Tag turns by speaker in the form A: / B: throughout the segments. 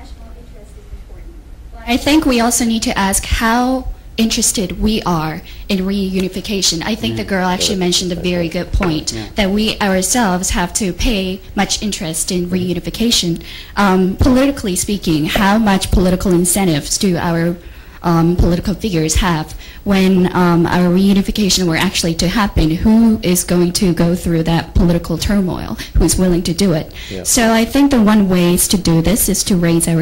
A: national interest is important. But I think we also need to ask how interested we are in reunification. I think the girl actually mentioned a very good point, that we ourselves have to pay much interest in reunification. Politically speaking, how much political incentives do our political figures have when our reunification were actually to happen? Who is going to go through that political turmoil? Who's willing to do it? Yeah. So I think the one ways to do this is to raise our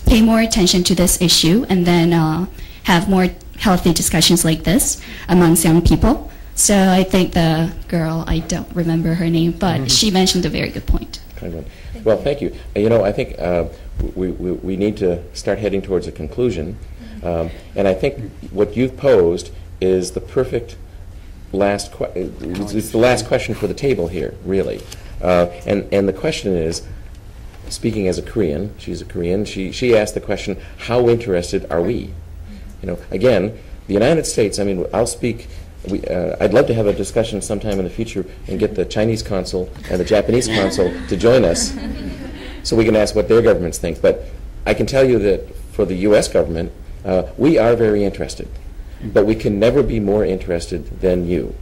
A: pay more attention to this issue, and then have more healthy discussions like this amongst young people. So I think the girl, I don't remember her name, but she mentioned a very good point.
B: Well, thank you. You know, I think we need to start heading towards a conclusion. And I think what you've posed is the perfect last it's the last question for the table here, really. And the question is, speaking as a Korean, she's a Korean, she asked the question, how interested are we? You know, again, the United States, I mean, I'll speak, I'd love to have a discussion sometime in the future and get the Chinese consul and the Japanese consul to join us so we can ask what their governments think. But I can tell you that for the U.S. government, we are very interested. But we can never be more interested than you.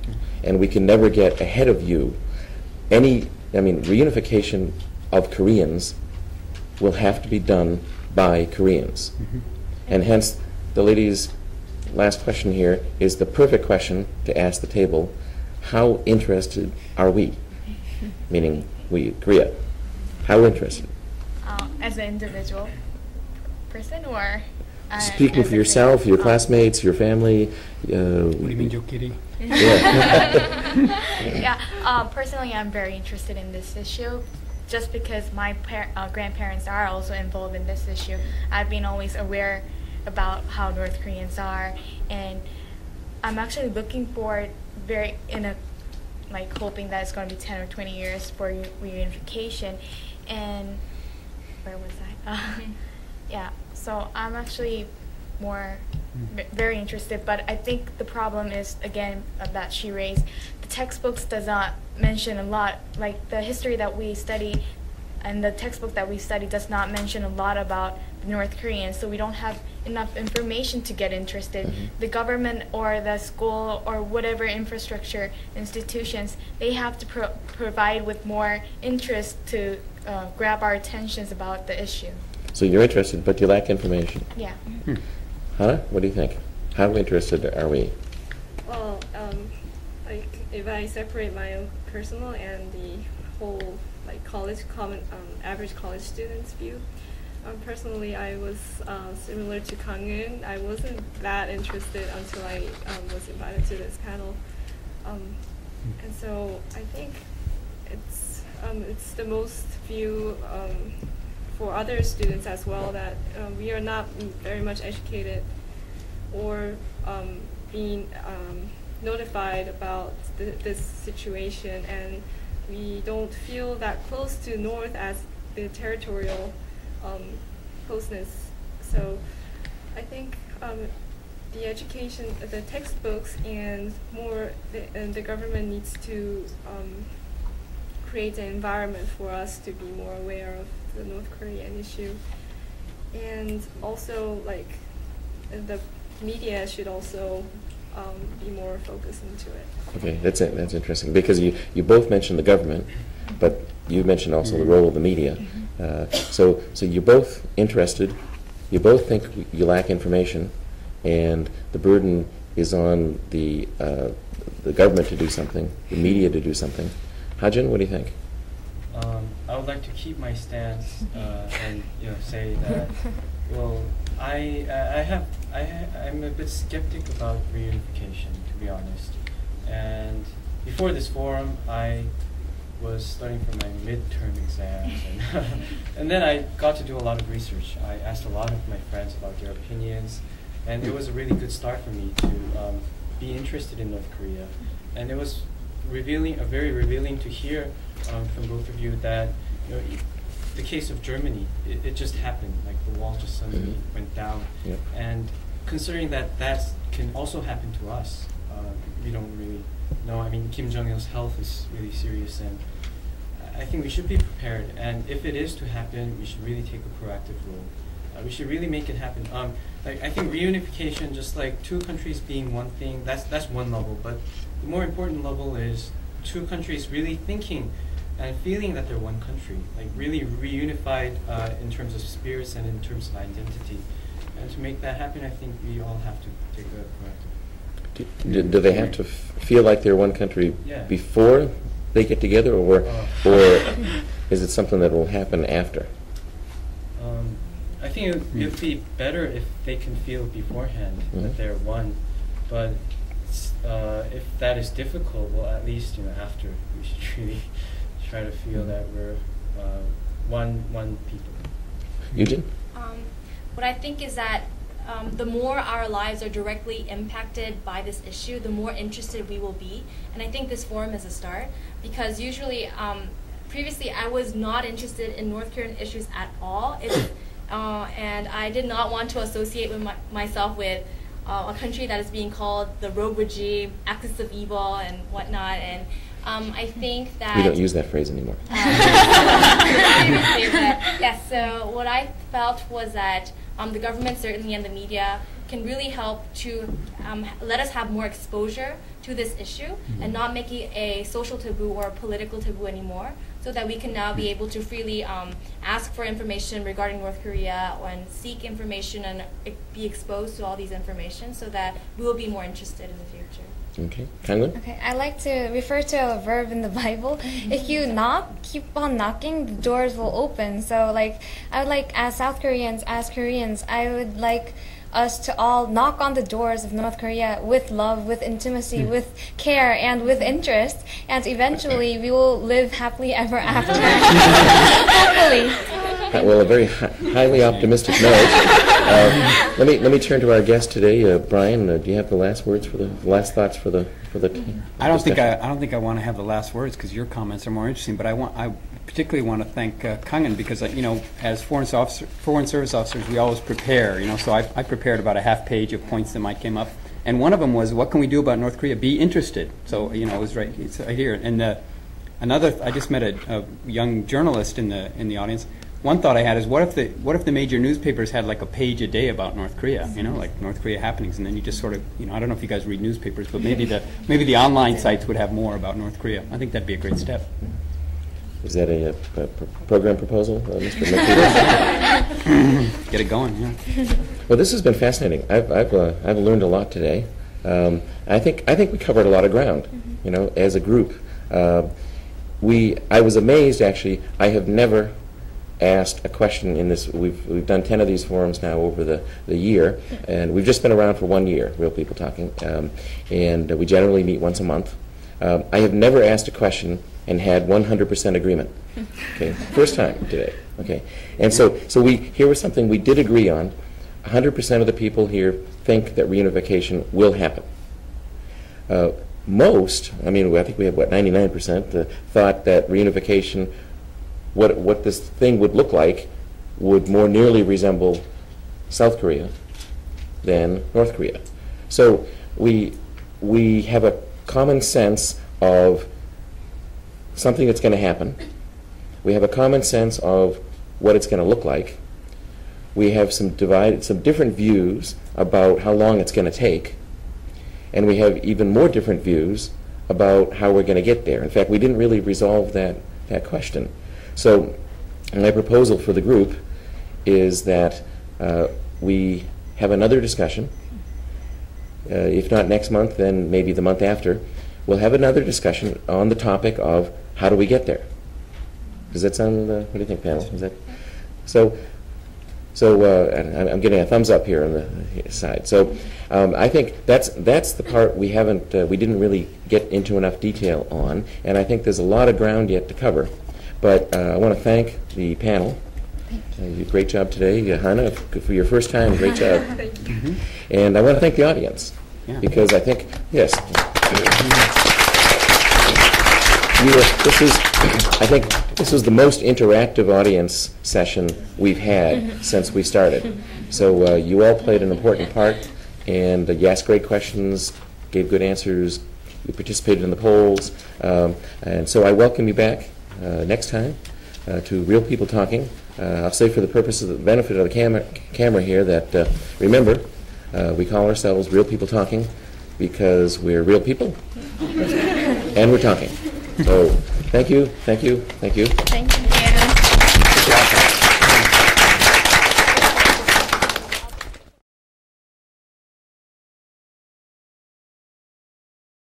B: And we can never get ahead of you. Reunification of Koreans will have to be done by Koreans. And hence, the lady's last question here is the perfect question to ask the table. How interested are we? Meaning we, Korea. How interested?
C: As an individual person, or?
B: Speaking for yourself, your classmates, your family.
C: Personally, I'm very interested in this issue, just because my grandparents are also involved in this issue. I've been always aware about how North Koreans are, and I'm actually looking forward hoping that it's going to be 10 or 20 years for reunification. And where was I? So I'm actually very interested, but I think the problem is, again, that she raised, the textbooks does not mention a lot, like the history that we study and the textbook that we study does not mention a lot about the North Koreans, so we don't have enough information to get interested. The government or the school or whatever infrastructure institutions, they have to provide with more interest to grab our attentions about the issue.
B: So you're interested, but you lack information.
C: Yeah.
B: Hannah, what do you think? How interested are we?
D: Well, if I separate my own personal and the whole average college student's view, personally, I was similar to Kang-eun. I wasn't that interested until I was invited to this panel, and so I think it's the most view for other students as well, that we are not very much educated or being notified about this situation, and we don't feel that close to North as the territorial closeness. So I think the education, the textbooks, and the government needs to create an environment for us to be more aware of the North Korean issue. And also, the media should also be more focused into it.
B: Okay, that's interesting, because you both mentioned the government, but you mentioned also the role of the media. So you're both interested, you both think you lack information, and the burden is on the government to do something, the media to do something. Hajin, what do you think?
E: I would like to keep my stance and say that, well, I'm a bit skeptic about reunification, to be honest. And before this forum, I was studying for my midterm exams, and then I got to do a lot of research. I asked a lot of my friends about their opinions, and it was a really good start for me to be interested in North Korea. And it was very revealing to hear from both of you that the case of Germany, it just happened, like the wall just suddenly went down.
B: Yep.
E: And considering that can also happen to us, we don't really know. I mean, Kim Jong-il's health is really serious, and I think we should be prepared, and if it is to happen, we should really take a proactive role. We should really make it happen. Like I think reunification, just like two countries being one thing, that's one level. But the more important level is two countries really thinking and feeling that they're one country, like really reunified in terms of spirits and in terms of identity. And to make that happen, I think we all have to take a proactive.
B: Do they have to feel like they're one country before they get together, or is it something that will happen after?
E: I think it would be better if they can feel beforehand that they're one, but if that is difficult, well, at least after we should really try to feel that we're one people.
B: Eugene?
F: What I think is that the more our lives are directly impacted by this issue, the more interested we will be. And I think this forum is a start, because usually, previously I was not interested in North Korean issues at all. And I did not want to associate with myself with a country that is being called the rogue regime, axis of evil, and whatnot. And I think that
B: we don't use that phrase anymore.
F: Yes. So what I felt was that the government, certainly, and the media can really help to let us have more exposure to this issue and not make it a social taboo or a political taboo anymore, so that we can now be able to freely ask for information regarding North Korea and seek information and be exposed to all these information, so that we will be more interested in the future.
B: Okay, Hanlon?
G: Okay, I like to refer to a verb in the Bible. If you knock, keep on knocking, the doors will open. So, like, I would like, as South Koreans, as Koreans, I would like us to all knock on the doors of North Korea with love, with intimacy, with care, and with interest, and eventually we will live happily ever after. Hopefully.
B: Well, a very highly optimistic note. Let me turn to our guest today, Brian. Do you have the last words for the last thoughts for the
H: I don't think I want to have the last words, because your comments are more interesting. But I particularly want to thank Kangen, because as foreign service officers, we always prepare. So I prepared about a half page of points that might come up, and one of them was, what can we do about North Korea? Be interested. So it was it's right here. And another, I just met a young journalist in the audience. One thought I had is, what if the major newspapers had like a page a day about North Korea, like North Korea happenings, and then you just sort of, I don't know if you guys read newspapers, but maybe the online sites would have more about North Korea. I think that'd be a great step.
B: Is that a program proposal, Mr. McPeter?
H: Get it going, yeah.
B: Well, this has been fascinating. I've learned a lot today. I think we covered a lot of ground, as a group. I was amazed, actually. I have never asked a question in this. We've done 10 of these forums now over the year, and we've just been around for 1 year, Real People Talking, and we generally meet once a month. I have never asked a question and had 100% agreement. Okay, first time today. Okay, and so here was something we did agree on. 100% of the people here think that reunification will happen. Most, I think we have 99% thought that reunification, what this thing would look like, would more nearly resemble South Korea than North Korea. So we have a common sense of something that's going to happen. We have a common sense of what it's going to look like. We have some different views about how long it's going to take, and we have even more different views about how we're going to get there. In fact, we didn't really resolve that question. So my proposal for the group is that we have another discussion. If not next month, then maybe the month after. We'll have another discussion on the topic of how do we get there. Does that sound, what do you think, panel? Is that, so I'm getting a thumbs up here on the side. So I think that's the part we didn't really get into enough detail on, and I think there's a lot of ground yet to cover. But I want to thank the panel. You did a great job today. Hannah, for your first time, great job.
D: Thank you.
B: And I want to thank the audience, because I think, yes, I think this was the most interactive audience session we've had since we started. So you all played an important part, and you asked great questions, gave good answers, you participated in the polls, and so I welcome you back next time to Real People Talking. I'll say for the purpose of the benefit of the camera here that, remember, we call ourselves Real People Talking because we're real people and we're talking. So thank you, thank you, thank you.